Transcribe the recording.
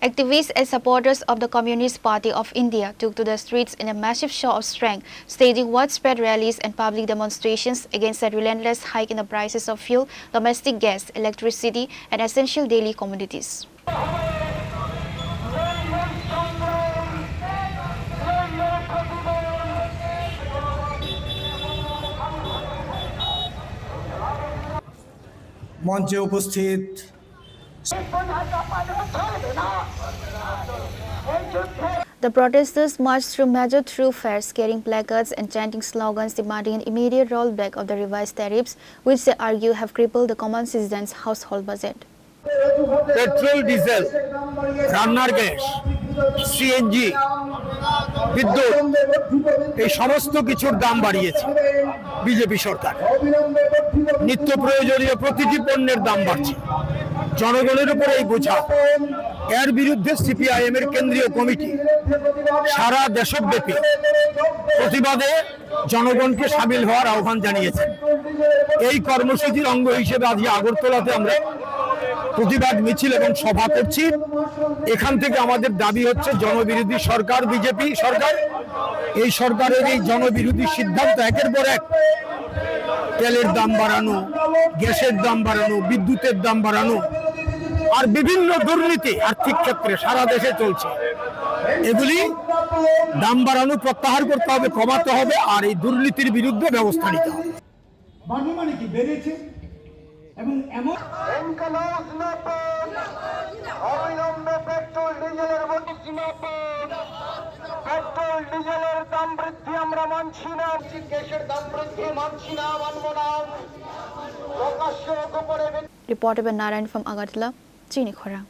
Activists and supporters of the Communist Party of India took to the streets in a massive show of strength, staging widespread rallies and public demonstrations against the relentless hike in the prices of fuel, domestic gas, electricity, and essential daily commodities. মঞ্চে উপস্থিত The protesters marched through major thoroughfares carrying placards and chanting slogans demanding an immediate rollback of the revised tariffs, which they argue have crippled the common citizens' household budget. Petrol diesel রান্নার gas CNG বিদ্যুৎ এই সমস্ত কিছুর দাম বাড়িয়েছে BJP সরকার। নিত্য প্রয়োজনীয় প্রতিটি পণ্যের দাম বাড়ছে, জনগণের উপর এই বোঝা। এর বিরুদ্ধে সিপিআইএম এর কেন্দ্রীয় কমিটি সারা দেশব্যাপী প্রতিবাদে জনগণকে সামিল হওয়ার আহ্বান জানিয়েছে। এই কর্মসূচির অঙ্গ হিসেবে আজ আগরতলাতে আমরা প্রতিবাদ মিছিল এবং সভা করছি। এখান থেকে আমাদের দাবি হচ্ছে জনবিরোধী সরকার বিজেপি সরকার, এই সরকারের এই জনবিরোধী সিদ্ধান্ত একের পর এক তেলের দাম বাড়ানো, গ্যাসের দাম বাড়ানো, বিদ্যুতের দাম বাড়ানো আর বিভিন্ন দুর্নীতি আর্থিক ক্ষেত্রে সারা দেশে চলছে। এগুলি দাম বাড়ানো প্রত্যাহার করতে হবে, কমাতে হবে আর এই দুর্নীতির বিরুদ্ধে ব্যবস্থা নিতে হবে। মানে কি বেড়েছে এবং এমন অবিলম্বে পেট্রোল ডিজেলের দাম বৃদ্ধি আমরা মানছি না, গ্যাসের দাম বৃদ্ধি মানছি না, মানব না। Reported by Narayan from Agartala, Chini, Khorang.